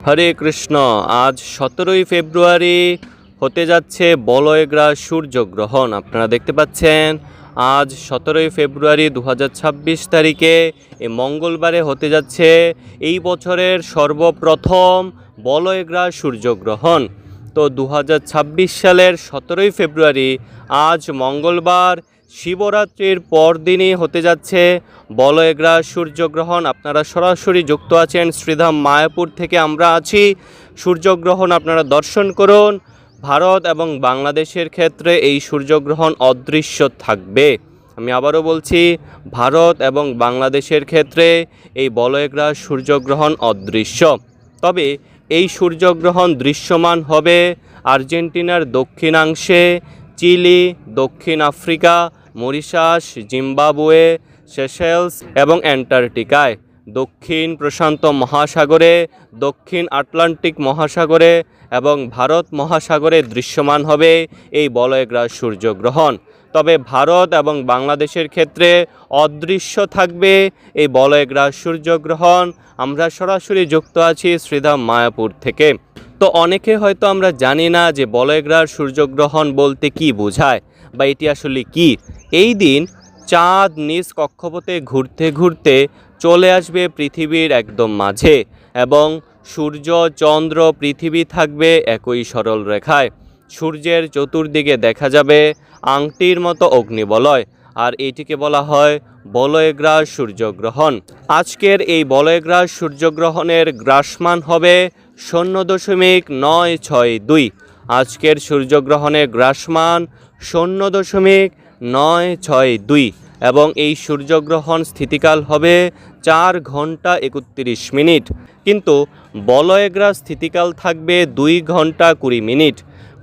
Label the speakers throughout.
Speaker 1: হরে কৃষ্ণ। আজ 17ই ফেব্রুয়ারি হতে যাচ্ছে বলয়গ্রাস সূর্যগ্রহণ। আপনারা দেখতে পাচ্ছেন আজ 17ই ফেব্রুয়ারি 2026 তারিখে এই মঙ্গলবারে হতে যাচ্ছে এই বছরের সর্বপ্রথম বলয়গ্রাস সূর্যগ্রহণ। তো 2026 সালের 17ই ফেব্রুয়ারি আজ মঙ্গলবার শিবরাত্রির পরদিনই হতে যাচ্ছে বলয়গ্রাস সূর্যগ্রহণ। আপনারা সরাসরি যুক্ত আছেন শ্রীধাম মায়াপুর থেকে আমরা আছি। সূর্যগ্রহণ আপনারা দর্শন করুন। ভারত এবং বাংলাদেশের ক্ষেত্রে এই সূর্যগ্রহণ অদৃশ্য থাকবে। আমি আবারও বলছি, ভারত এবং বাংলাদেশের ক্ষেত্রে এই বলয়গ্রাস সূর্যগ্রহণ অদৃশ্য। তবে এই সূর্যগ্রহণ দৃশ্যমান হবে আর্জেন্টিনার দক্ষিণাংশে, চিলি, দক্ষিণ আফ্রিকা, মরিশাস, জিম্বাবুয়ে, সেশেলস এবং অ্যান্টার্কটিকায়, দক্ষিণ প্রশান্ত মহাসাগরে, দক্ষিণ আটলান্টিক মহাসাগরে এবং ভারত মহাসাগরে দৃশ্যমান হবে এই বলয়গ্রাস সূর্যগ্রহণ। তবে ভারত এবং বাংলাদেশের ক্ষেত্রে অদৃশ্য থাকবে এই বলয়গ্রাস সূর্যগ্রহণ। আমরা সরাসরি যুক্ত আছি শ্রীধাম মায়াপুর থেকে। তো অনেকে হয়তো আমরা জানি না যে বলয়গ্রাস সূর্যগ্রহণ বলতে কি বোঝায় বা এটি আসলে কি। এই দিন চাঁদ নিজ কক্ষপথে ঘুরতে ঘুরতে চলে আসবে পৃথিবীর একদম মাঝে এবং সূর্য, চন্দ্র, পৃথিবী থাকবে একই সরল রেখায়। সূর্যের চতুর্দিকে দেখা যাবে আংটির মতো অগ্নিবলয়, আর এটিকে বলা হয় বলয়গ্রাস সূর্যগ্রহণ। আজকের এই বলয়গ্রাস সূর্যগ্রহণের গ্রাসমান হবে 0.962। আজকের সূর্যগ্রহণের গ্রাসমান 0.962 এবং এই সূর্যগ্রহণ স্থিতিকাল হবে 4 ঘন্টা 31 মিনিট। কিন্তু বলয়গ্রাস স্থিতিকাল থাকবে 2 ঘন্টা 20 মিনিট।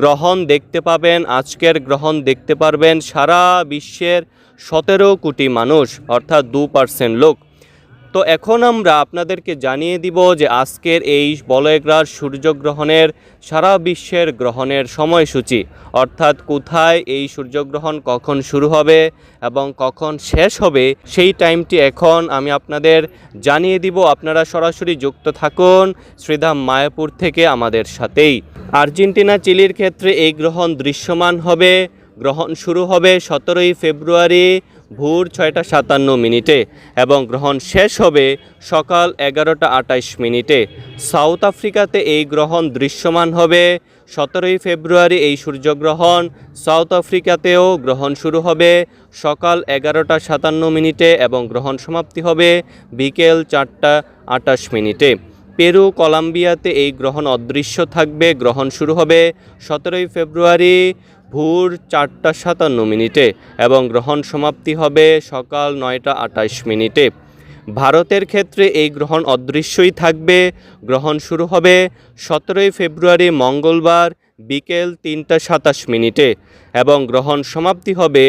Speaker 1: গ্রহণ দেখতে পাবেন, আজকের গ্রহণ দেখতে পারবেন সারা বিশ্বের 17 কোটি মানুষ, অর্থাৎ 2% লোক। তো এখন আমরা আপনাদেরকে জানিয়ে দিব যে আজকের এই বলয়গ্রাস সূর্যগ্রহণের সারা বিশ্বের গ্রহণের সময়সূচি, অর্থাৎ কোথায় এই সূর্যগ্রহণ কখন শুরু হবে এবং কখন শেষ হবে সেই টাইমটি এখন আমি আপনাদের জানিয়ে দিব। আপনারা সরাসরি যুক্ত থাকুন শ্রীধাম মায়াপুর থেকে আমাদের সাথেই। আর্জেন্টিনা, চিলির ক্ষেত্রে এই গ্রহণ দৃশ্যমান হবে। গ্রহণ শুরু হবে 17ই ফেব্রুয়ারি ভোর 6টা 57 মিনিটে এবং গ্রহণ শেষ হবে সকাল 11টা 28 মিনিটে। সাউথ আফ্রিকাতে এই গ্রহণ দৃশ্যমান হবে 17ই ফেব্রুয়ারি। এই সূর্যগ্রহণ সাউথ আফ্রিকাতেও গ্রহণ শুরু হবে সকাল 11টা 57 মিনিটে এবং গ্রহণ সমাপ্তি হবে বিকেল 4টা 28 মিনিটে। পেরু, কলম্বিয়াতে এই গ্রহণ অদৃশ্য থাকবে। গ্রহণ শুরু হবে 17ই ফেব্রুয়ারি ভোর 4টা 57 মিনিটে এবং গ্রহণ সমাপ্তি হবে সকাল 9টা 28 মিনিটে। ভারতের ক্ষেত্রে এই গ্রহণ অদৃশ্যই থাকবে। গ্রহণ শুরু হবে 17ই ফেব্রুয়ারি মঙ্গলবার বিকেল 3টা 27 মিনিটে এবং গ্রহণ সমাপ্তি হবে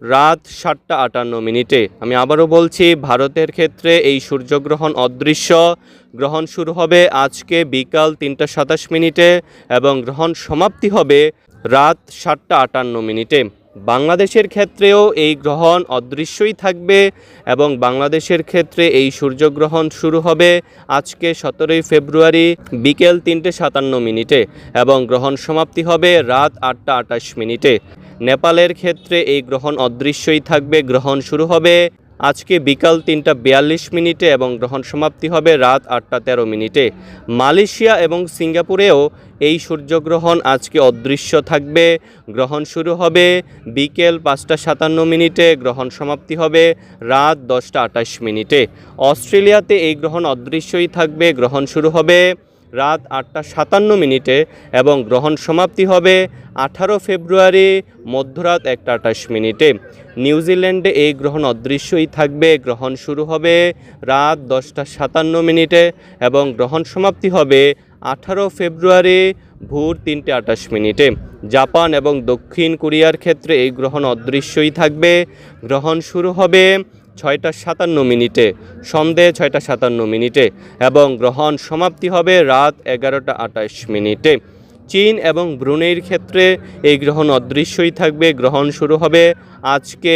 Speaker 1: রাত 7টা 58 মিনিটে। আমি আবারও বলছি, ভারতের ক্ষেত্রে এই সূর্যগ্রহণ অদৃশ্য। গ্রহণ শুরু হবে আজকে বিকাল 3টা 27 মিনিটে এবং গ্রহণ সমাপ্তি হবে রাত 7টা 58 মিনিটে। বাংলাদেশের ক্ষেত্রেও এই গ্রহণ অদৃশ্যই থাকবে এবং বাংলাদেশের ক্ষেত্রে এই সূর্যগ্রহণ শুরু হবে আজকে 17ই ফেব্রুয়ারি বিকেল 3টে 57 মিনিটে এবং গ্রহণ সমাপ্তি হবে রাত 8টা 28 মিনিটে। নেপালের ক্ষেত্রে এই গ্রহণ অদৃশ্যই থাকবে। গ্রহণ শুরু হবে আজকে বিকাল 3টা 42 মিনিটে এবং গ্রহণ সমাপ্তি হবে রাত 8টা 13 মিনিটে। মালয়েশিয়া এবং সিঙ্গাপুরেও এই সূর্যগ্রহণ আজকে অদৃশ্য থাকবে। গ্রহণ শুরু হবে বিকেল 5টা 57 মিনিটে, গ্রহণ সমাপ্তি হবে রাত 10টা 28 মিনিটে। অস্ট্রেলিয়াতে এই গ্রহণ অদৃশ্যই থাকবে। গ্রহণ শুরু হবে রাত 8টা 57 মিনিটে এবং গ্রহণ সমাপ্তি হবে 18 ফেব্রুয়ারি মধ্যরাত 1টা 28 মিনিটে। নিউজিল্যান্ডে এই গ্রহণ অদৃশ্যই থাকবে। গ্রহণ শুরু হবে রাত 10টা 57 মিনিটে এবং গ্রহণ সমাপ্তি হবে 18 ফেব্রুয়ারি ভোর 3টে 28 মিনিটে। জাপান এবং দক্ষিণ কোরিয়ার ক্ষেত্রে এই গ্রহণ অদৃশ্যই থাকবে। গ্রহণ শুরু হবে 6টা 57 মিনিটে, সন্ধ্যে 6টা 57 মিনিটে এবং গ্রহণ সমাপ্তি হবে রাত 11টা 28 মিনিটে। চীন এবং ব্রুনেইয়ের ক্ষেত্রে এই গ্রহণ অদৃশ্যই থাকবে। গ্রহণ শুরু হবে আজকে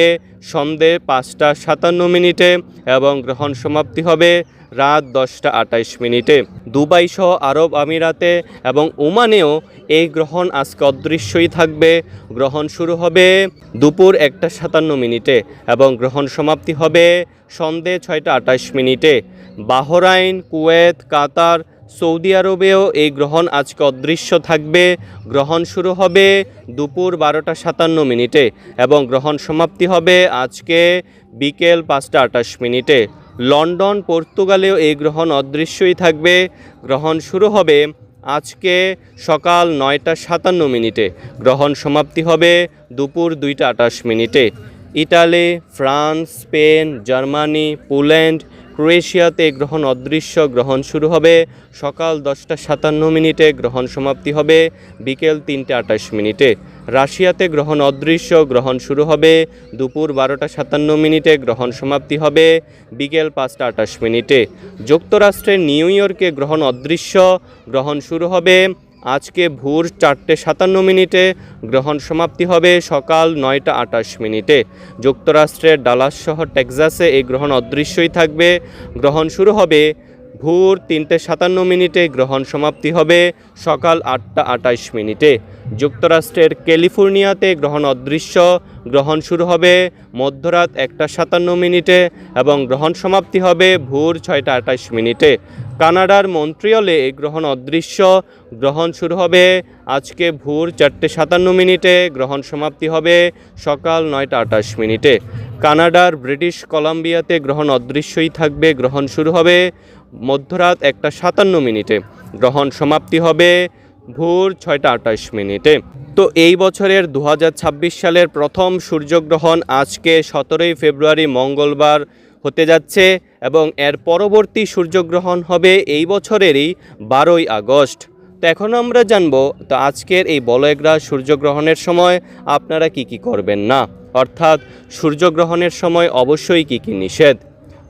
Speaker 1: সন্ধ্যে 5টা 57 মিনিটে এবং গ্রহণ সমাপ্তি হবে রাত 10টা 28 মিনিটে। দুবাই সহ আরব আমিরাতে এবং ওমানেও এই গ্রহণ আজকে অদৃশ্যই থাকবে। গ্রহণ শুরু হবে দুপুর 1টা 57 মিনিটে এবং গ্রহণ সমাপ্তি হবে সন্ধে 6টা 28 মিনিটে। বাহরাইন, কুয়েত, কাতার, সৌদি আরবেও এই গ্রহণ আজকে অদৃশ্য থাকবে। গ্রহণ শুরু হবে দুপুর 12টা 57 মিনিটে এবং গ্রহণ সমাপ্তি হবে আজকে বিকেল 5টা 28 মিনিটে। লন্ডন, পর্তুগালেও এই গ্রহণ অদৃশ্যই থাকবে। গ্রহণ শুরু হবে আজকে সকাল 9টা 57 মিনিটে। গ্রহণ সমাপ্তি হবে দুপুর 2টা 28 মিনিটে। Italy, France, Spain, Germany, Poland, ক্রোয়েশিয়াতে গ্রহণ অদৃশ্য। গ্রহণ শুরু হবে সকাল 10টা 57 মিনিটে। গ্রহণ সমাপ্তি হবে বিকেল 3টা 28 মিনিটে। রাশিয়াতে গ্রহণ অদৃশ্য। গ্রহণ শুরু হবে দুপুর 12টা 57 মিনিটে। গ্রহণ সমাপ্তি হবে বিকেল 5টা 28 মিনিটে। যুক্তরাষ্ট্রের নিউ ইয়র্কে গ্রহণ অদৃশ্য। গ্রহণ শুরু হবে আজকে ভোর 4টে 57 মিনিটে। গ্রহণ সমাপ্তি হবে সকাল 9টা 28 মিনিটে। যুক্তরাষ্ট্রের ডালাস শহর টেক্সাসে এই গ্রহণ অদৃশ্যই থাকবে। গ্রহণ শুরু হবে ভোর 3টে 57 মিনিটে। গ্রহণ সমাপ্তি হবে সকাল 8টা 28 মিনিটে। যুক্তরাষ্ট্রের ক্যালিফোর্নিয়াতে গ্রহণ অদৃশ্য। গ্রহণ শুরু হবে মধ্যরাত 1টা 57 মিনিটে এবং গ্রহণ সমাপ্তি হবে ভোর 6টা 28 মিনিটে। কানাডার মন্ট্রিয়লে এই গ্রহণ অদৃশ্য। গ্রহণ শুরু হবে আজকে ভোর 4টে 57 মিনিটে। গ্রহণ সমাপ্তি হবে সকাল 9টা 28 মিনিটে। কানাডার ব্রিটিশ কলাম্বিয়াতে গ্রহণ অদৃশ্যই থাকবে। গ্রহণ শুরু হবে মধ্যরাত 1টা 57 মিনিটে। গ্রহণ সমাপ্তি হবে ভোর 6টা 28 মিনিটে। তো এই বছরের 2026 সালের প্রথম সূর্যগ্রহণ আজকে 17ই ফেব্রুয়ারি মঙ্গলবার হতে যাচ্ছে এবং এর পরবর্তী সূর্যগ্রহণ হবে এই বছরেরই 12ই আগস্ট। তো এখন আমরা জানব তো আজকের এই বলয়গ্রাস সূর্যগ্রহণের সময় আপনারা কি করবেন না, অর্থাৎ সূর্যগ্রহণের সময় অবশ্যই কি নিষেধ।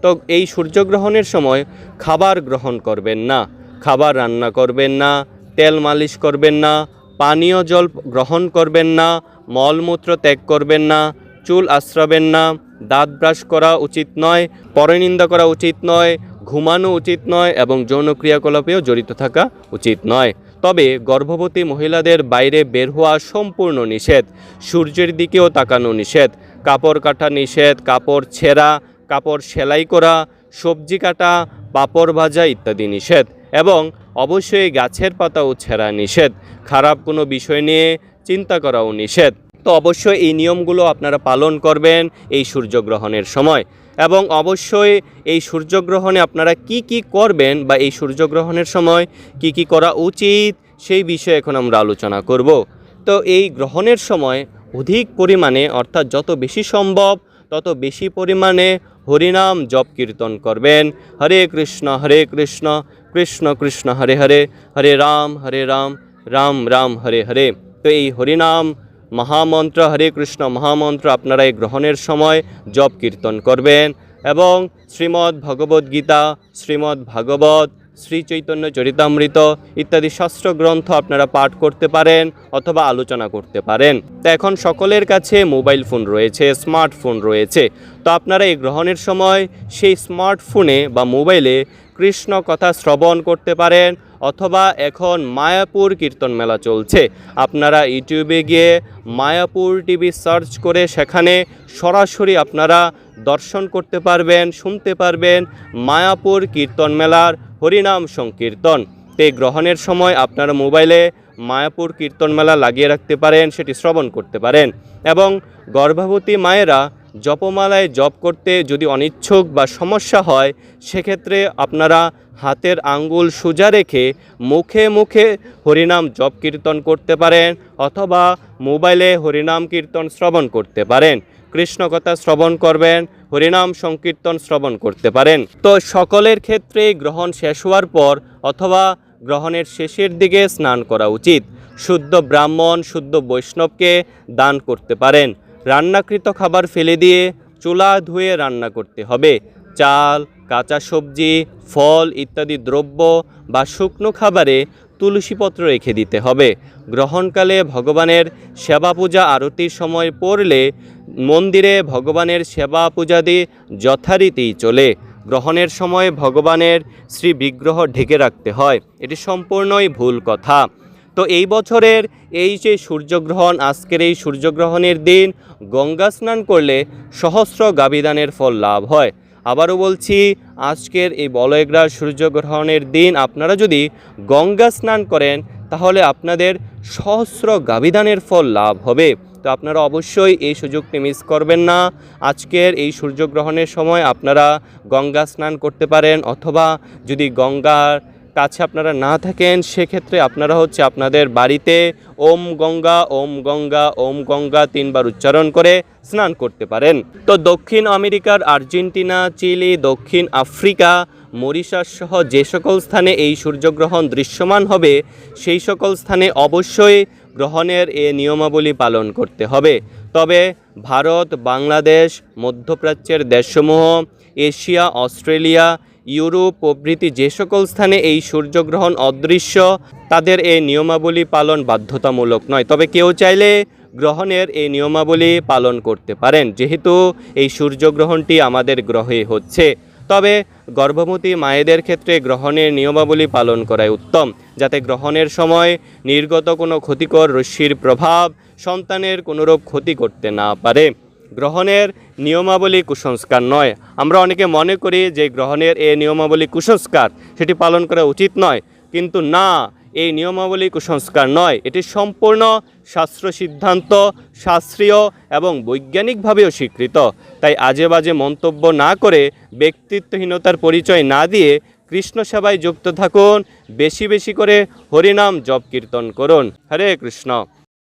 Speaker 1: তো এই সূর্যগ্রহণের সময় খাবার গ্রহণ করবেন না, খাবার রান্না করবেন না, তেল মালিশ করবেন না, পানীয় জল গ্রহণ করবেন না, মলমূত্র ত্যাগ করবেন না, চুল আঁচড়াবেন না, দাঁত ব্রাশ করা উচিত নয়, পরনিন্দা করা উচিত নয়, ঘুমানো উচিত নয় এবং যৌন ক্রিয়াকলাপেও জড়িত থাকা উচিত নয়। তবে গর্ভবতী মহিলাদের বাইরে বের হওয়া সম্পূর্ণ নিষেধ। সূর্যের দিকেও তাকানো নিষেধ। কাপড় কাটা নিষেধ, কাপড় ছেঁড়া, কাপড় সেলাই করা, সবজি কাটা, পাঁপড় ভাজা ইত্যাদি নিষেধ এবং অবশ্যই গাছের পাতাও ছেঁড়া নিষেধ। খারাপ কোনো বিষয় নিয়ে চিন্তা করাও নিষেধ। তো অবশ্যই এই নিয়মগুলো আপনারা পালন করবেন এই সূর্যগ্রহণের সময় এবং অবশ্যই এই সূর্যগ্রহণে আপনারা কি করবেন বা এই সূর্যগ্রহণের সময় কি করা উচিত সেই বিষয়ে এখন আমরা আলোচনা করব। তো এই গ্রহণের সময় অধিক পরিমাণে অর্থাৎ যত বেশি সম্ভব তত বেশি পরিমাণে হরিনাম জপ কীর্তন করবেন। হরে কৃষ্ণ কৃষ্ণ কৃষ্ণ হরে হরে, হরে রাম রাম রাম হরে হরে। তো এই হরিনাম মহামন্ত্র, হরে কৃষ্ণ মহামন্ত্র আপনারা এই গ্রহণের সময় জপ কীর্তন করবেন এবং শ্রীমদ্ ভগবদ্ গীতা, শ্রীমদ্ ভাগবত, শ্রী চৈতন্য চরিতামৃত ইত্যাদি শাস্ত্র গ্রন্থ আপনারা পাঠ করতে পারেন অথবা আলোচনা করতে পারেন। তো এখন সকলের কাছে মোবাইল ফোন রয়েছে, স্মার্টফোন রয়েছে। তো আপনারা এই গ্রহণের সময় সেই স্মার্টফোনে বা মোবাইলে কৃষ্ণ কথা শ্রবণ করতে পারেন অথবা এখন মায়াপুর কীর্তন মেলা চলছে, আপনারা ইউটিউবে গিয়ে মায়াপুর টিভি সার্চ করে সেখানে সরাসরি আপনারা দর্শন করতে পারবেন, শুনতে পারবেন মায়াপুর কীর্তন মেলার হরিনাম সংকীর্তন। তো এই গ্রহণের সময় আপনারা মোবাইলে মায়াপুর কীর্তন মেলা লাগিয়ে রাখতে পারেন, সেটি শ্রবণ করতে পারেন এবং গর্ভবতী মায়েরা জপমালায় জপ করতে যদি অনিচ্ছুক বা সমস্যা হয় সেক্ষেত্রে আপনারা হাতের আঙ্গুল সোজা রেখে মুখে মুখে হরিনাম জপ কীর্তন করতে পারেন অথবা মোবাইলে হরিনাম কীর্তন শ্রবণ করতে পারেন। কৃষ্ণ কথা শ্রবণ করবেন, হরিনাম সংকীর্তন শ্রবণ করতে পারেন। তো সকলের ক্ষেত্রে গ্রহণ শেষ হওয়ার পর অথবা গ্রহণের শেষের দিকে স্নান করা উচিত। শুদ্ধ ব্রাহ্মণ, শুদ্ধ বৈষ্ণবকে দান করতে পারেন। রান্নাকৃত খাবার ফেলে দিয়ে চুলা ধুয়ে রান্না করতে হবে। চাল, কাঁচা সবজি, ফল ইত্যাদি দ্রব্য বা শুকনো খাবারে তুলসীপত্র রেখে দিতে হবে। গ্রহণকালে ভগবানের সেবা পূজা আরতির সময় পড়লে মন্দিরে ভগবানের সেবা পূজাদি যথারীতি চলে। গ্রহণের সময় ভগবানের শ্রী বিগ্রহ ঢেকে রাখতে হয়। এটি সম্পূর্ণই ভুল কথা। তো এই বছরের এই যে সূর্যগ্রহণ, আজকের এই সূর্যগ্রহণের দিন গঙ্গা স্নান করলে সহস্র গাবিদানের ফল লাভ হয়। আবারও বলছি, আজকের এই বলয়গ্রাস সূর্যগ্রহণের দিন আপনারা যদি গঙ্গা স্নান করেন তাহলে আপনাদের সহস্র গাবিদানের ফল লাভ হবে। তো আপনারা অবশ্যই এই সুযোগটি মিস করবেন না। আজকের এই সূর্যগ্রহণের সময় আপনারা গঙ্গা স্নান করতে পারেন, অথবা যদি গঙ্গার কাছে আপনারা না থাকেন সেক্ষেত্রে আপনারা আপনাদের বাড়িতে ওম গঙ্গা ওম গঙ্গা ওম গঙ্গা 3 বার উচ্চারণ করে স্নান করতে পারেন। তো দক্ষিণ আমেরিকার আর্জেন্টিনা, চিলি, দক্ষিণ আফ্রিকা, মরিশাস সহ যে সকল স্থানে এই সূর্যগ্রহণ দৃশ্যমান হবে সেই সকল স্থানে অবশ্যই গ্রহণের এ নিয়মাবলী পালন করতে হবে। তবে ভারত, বাংলাদেশ, মধ্যপ্রাচ্যের দেশসমূহ, এশিয়া, অস্ট্রেলিয়া, ইউরোপ প্রভৃতি যে সকল স্থানে এই সূর্যগ্রহণ অদৃশ্য তাদের এই নিয়মাবলী পালন বাধ্যতামূলক নয়। তবে কেউ চাইলে গ্রহণের এই নিয়মাবলী পালন করতে পারেন, যেহেতু এই সূর্যগ্রহণটি আমাদের গ্রহে হচ্ছে। তবে গর্ভবতী মায়েদের ক্ষেত্রে গ্রহণের নিয়মাবলী পালন করাই উত্তম, যাতে গ্রহণের সময় নির্গত কোনো ক্ষতিকর রশ্মির প্রভাব সন্তানের কোনোরূপ ক্ষতি করতে না পারে। গ্রহণের নিয়মাবলী কুসংস্কার নয়। আমরা অনেকে মনে করি যে গ্রহণের এই নিয়মাবলী কুসংস্কার, সেটি পালন করা উচিত নয়, কিন্তু না, এই নিয়মাবলী কুসংস্কার নয়, এটি সম্পূর্ণ শাস্ত্র সিদ্ধান্ত, শাস্ত্রীয় এবং বৈজ্ঞানিকভাবেও স্বীকৃত। তাই আজে বাজে মন্তব্য না করে, ব্যক্তিত্বহীনতার পরিচয় না দিয়ে কৃষ্ণ সেবায় যুক্ত থাকুন। বেশি বেশি করে হরিনাম জপ কীর্তন করুন। হরে কৃষ্ণ।